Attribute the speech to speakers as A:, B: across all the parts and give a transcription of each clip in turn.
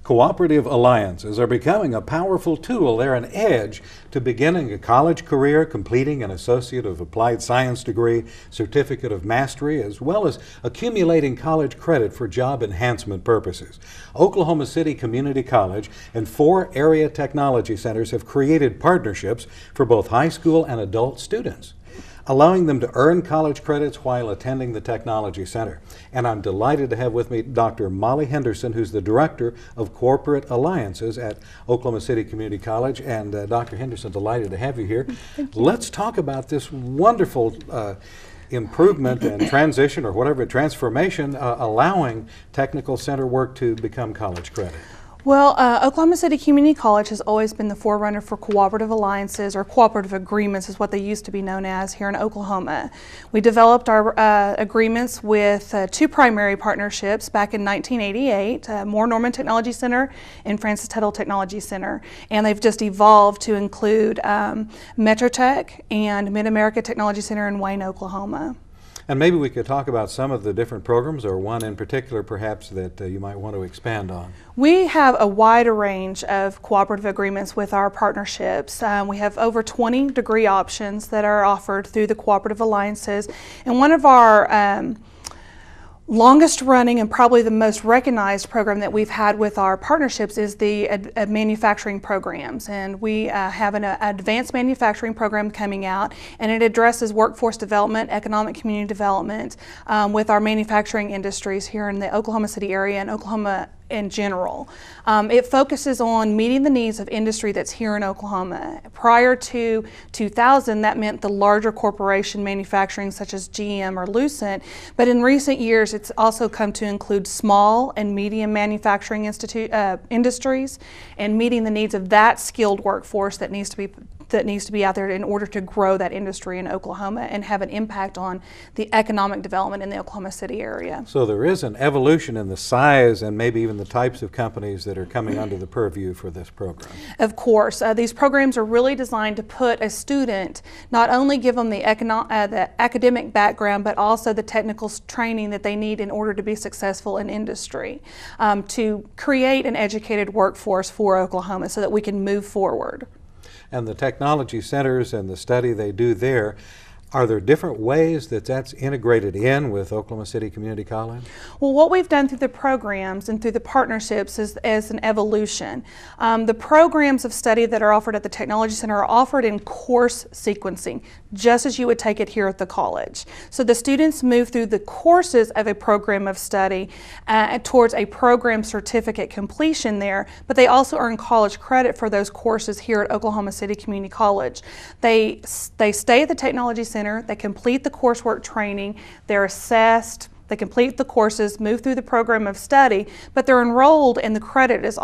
A: Cooperative alliances are becoming a powerful tool. They're an edge to beginning a college career, completing an Associate of Applied Science degree, Certificate of Mastery, as well as accumulating college credit for job enhancement purposes. Oklahoma City Community College and 4 area technology centers have created partnerships for both high school and adult students, allowing them to earn college credits while attending the Technology Center. And I'm delighted to have with me Dr. Molly Henderson, who's the Director of Corporate Alliances at Oklahoma City Community College. And Dr. Henderson, delighted to have you here.
B: Thank you.
A: Let's talk about this wonderful improvement and transition, or whatever, transformation, allowing technical center work to become college credit.
B: Well, Oklahoma City Community College has always been the forerunner for cooperative alliances, or cooperative agreements is what they used to be known as here in Oklahoma. We developed our agreements with 2 primary partnerships back in 1988, Moore Norman Technology Center and Francis Tuttle Technology Center. And they've just evolved to include MetroTech and Mid-America Technology Center in Wayne, Oklahoma.
A: And maybe we could talk about some of the different programs, or one in particular perhaps that you might want to expand on.
B: We have a wider range of cooperative agreements with our partnerships. We have over 20 degree options that are offered through the cooperative alliances. And one of our longest running and probably the most recognized program that we've had with our partnerships is the manufacturing programs. And we have an advanced manufacturing program coming out, and it addresses workforce development, economic community development with our manufacturing industries here in the Oklahoma City area and Oklahoma in general. It focuses on meeting the needs of industry that's here in Oklahoma. Prior to 2000, that meant the larger corporation manufacturing such as GM or Lucent, but in recent years it's also come to include small and medium manufacturing industries, and meeting the needs of that skilled workforce that needs to be out there in order to grow that industry in Oklahoma and have an impact on the economic development in the Oklahoma City area.
A: So there is an evolution in the size and maybe even the types of companies that are coming under the purview for this program.
B: Of course. These programs are really designed to put a student, not only give them the academic background, but also the technical training that they need in order to be successful in industry, to create an educated workforce for Oklahoma so that we can move forward.
A: And the technology centers and the study they do there, are there different ways that that's integrated in with Oklahoma City Community College?
B: Well, what we've done through the programs and through the partnerships is an evolution. The programs of study that are offered at the Technology Center are offered in course sequencing, just as you would take it here at the college. So the students move through the courses of a program of study towards a program certificate completion there, but they also earn college credit for those courses here at Oklahoma City Community College. They stay at the Technology Center, they complete the coursework training, they're assessed, they complete the courses, move through the program of study, but they're enrolled and the credit is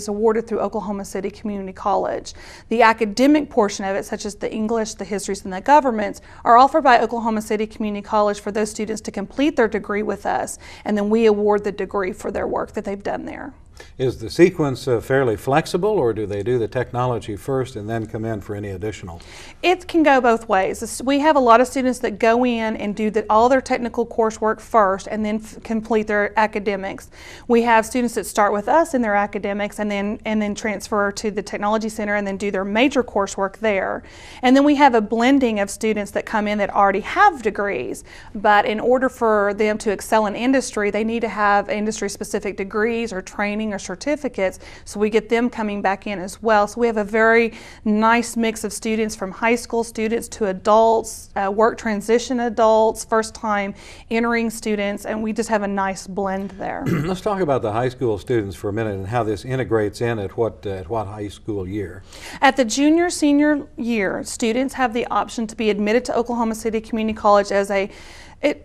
B: awarded through Oklahoma City Community College. The academic portion of it, such as the English, the histories, and the governments, are offered by Oklahoma City Community College for those students to complete their degree with us, and then we award the degree for their work that they've done there.
A: Is the sequence fairly flexible, or do they do the technology first and then come in for any additional?
B: It can go both ways. We have a lot of students that go in and do all their technical coursework first and then complete their academics. We have students that start with us in their academics and then transfer to the Technology Center and then do their major coursework there. And then we have a blending of students that come in that already have degrees, but in order for them to excel in industry, they need to have industry-specific degrees or training or certificates, so we get them coming back in as well. So we have a very nice mix of students, from high school students to adults, work transition adults, first time entering students, and we just have a nice blend there.
A: Let's talk about the high school students for a minute and how this integrates in at what high school year? At
B: the junior-senior year, students have the option to be admitted to Oklahoma City Community College as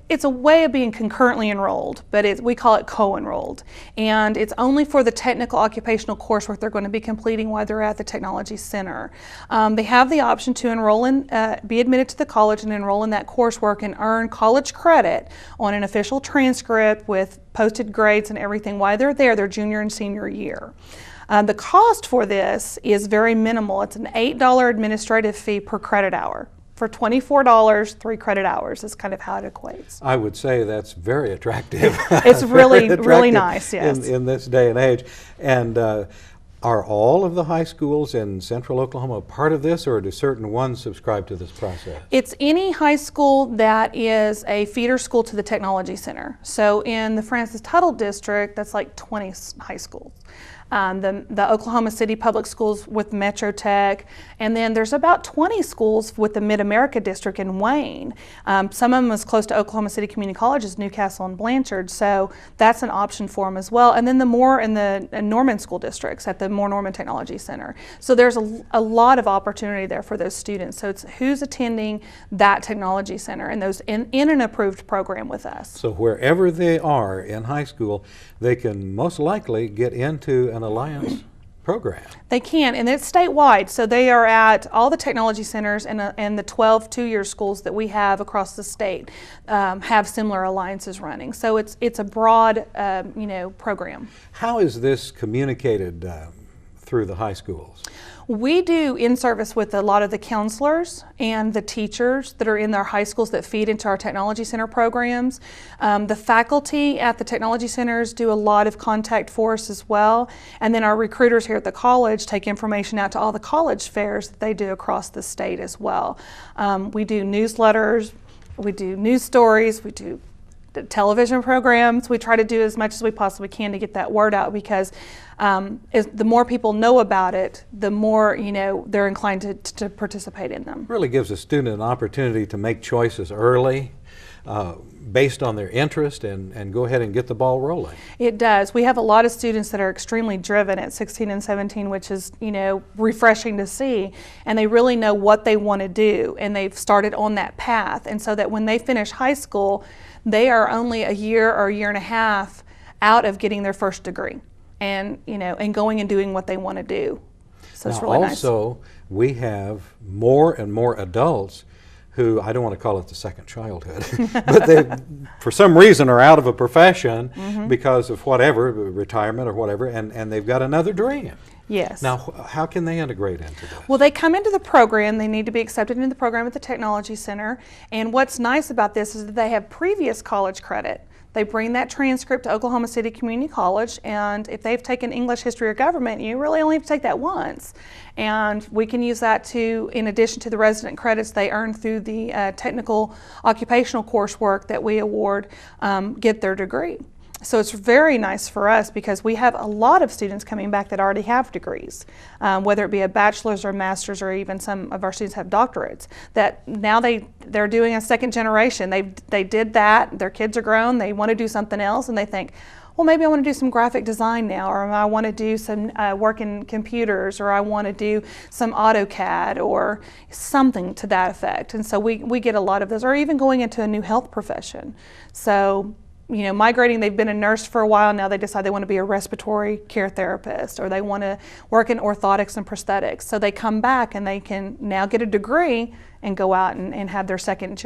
B: it's a way of being concurrently enrolled, but we call it co-enrolled. And it's only for the technical occupational coursework they're going to be completing while they're at the Technology Center. They have the option to enroll in, be admitted to the college and enroll in that coursework and earn college credit on an official transcript with posted grades and everything while they're there, their junior and senior year. The cost for this is very minimal. It's an $8 administrative fee per credit hour. for $24, 3 credit hours is kind of how it equates.
A: I would say that's very attractive.
B: It's really,
A: Very
B: really
A: attractive
B: nice, yes.
A: in this day and age. And are all of the high schools in central Oklahoma part of this, or do certain ones subscribe to this process?
B: It's any high school that is a feeder school to the Technology Center. So in the Francis Tuttle District, that's like 20 high schools. The Oklahoma City Public Schools with Metro Tech, and then there's about 20 schools with the Mid-America District in Wayne. Some of them as close to Oklahoma City Community College as Newcastle and Blanchard, so that's an option for them as well. And then the more in the Norman school districts at the Moore Norman Technology Center. So there's a lot of opportunity there for those students. So it's who's attending that technology center and those in an approved program with us.
A: So wherever they are in high school, they can most likely get into an Alliance program.
B: They can, and it's statewide. So they are at all the technology centers, and the 12 two-year schools that we have across the state have similar alliances running. So it's a broad, program.
A: How is this communicated through the high schools?
B: We do in-service with a lot of the counselors and the teachers that are in our high schools that feed into our technology center programs. The faculty at the technology centers do a lot of contact for us as well. And then our recruiters here at the college take information out to all the college fairs that they do across the state as well. We do newsletters, we do news stories, we do television programs. We try to do as much as we possibly can to get that word out, because the more people know about it, the more they're inclined to participate in them.
A: Really gives a student an opportunity to make choices early based on their interest and go ahead and get the ball rolling.
B: It does. We have a lot of students that are extremely driven at 16 and 17, which is refreshing to see, and they really know what they want to do, and they've started on that path, and so that when they finish high school, they are only a year or a year and a half out of getting their first degree, and and going and doing what they want to do. So it's really nice.
A: Also, we have more and more adults who, I don't want to call it the second childhood, but they, for some reason, are out of a profession because of whatever, retirement or whatever, and they've got another dream.
B: Yes.
A: Now, how can they integrate into this?
B: Well, they come into the program. They need to be accepted into the program at the Technology Center. And what's nice about this is that they have previous college credit. They bring that transcript to Oklahoma City Community College, and if they've taken English, History, or Government, you really only have to take that once. And we can use that to, in addition to the resident credits they earn through the technical occupational coursework that we award, get their degree. So it's very nice for us because we have a lot of students coming back that already have degrees, whether it be a bachelor's or master's, or even some of our students have doctorates, that now they're doing a second generation. They did that, their kids are grown, they want to do something else, and they think, well, maybe I want to do some graphic design now, or I want to do some work in computers, or I want to do some AutoCAD or something to that effect. And so we get a lot of those, or even going into a new health profession. So migrating, they've been a nurse for a while, now they decide they want to be a respiratory care therapist, or they want to work in orthotics and prosthetics. So they come back and they can now get a degree and go out and have their second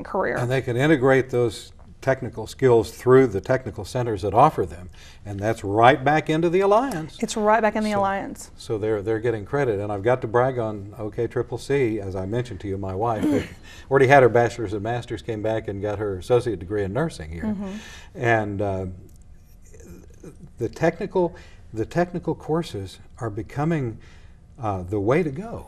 B: career.
A: And they can integrate those technical skills through the technical centers that offer them, and that's right back into the Alliance.
B: It's right back in the Alliance.
A: So they're getting credit, and I've got to brag on OKCCC, as I mentioned to you, my wife, who already had her bachelor's and master's, came back and got her associate degree in nursing here, and the technical courses are becoming the way to go.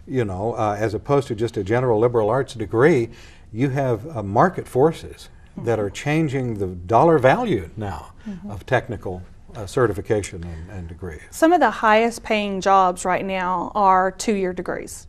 A: As opposed to just a general liberal arts degree, you have market forces that are changing the dollar value now of technical certification and degrees.
B: Some of the highest paying jobs right now are 2-year degrees.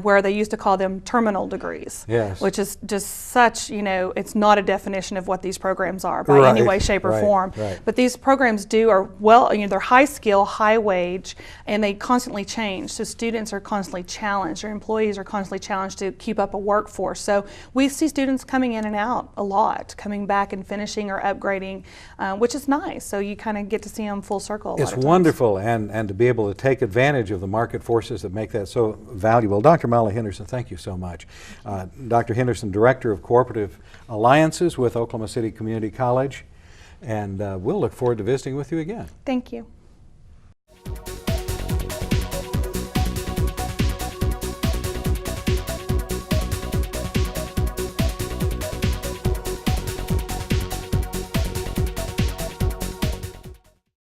B: Where they used to call them terminal degrees,
A: yes,
B: which is just such, it's not a definition of what these programs are by any way, shape, or form.
A: Right.
B: But these programs they're high skill, high wage, and they constantly change. So students are constantly challenged, or employees are constantly challenged to keep up a workforce. So we see students coming in and out a lot, coming back and finishing or upgrading, which is nice. So you kind of get to see them full circle.
A: It's wonderful, and to be able to take advantage of the market forces that make that so valuable. Dr. Molly Henderson, thank you so much. Dr. Henderson, Director of Cooperative Alliances with Oklahoma City Community College, and we'll look forward to visiting with you again.
B: Thank you.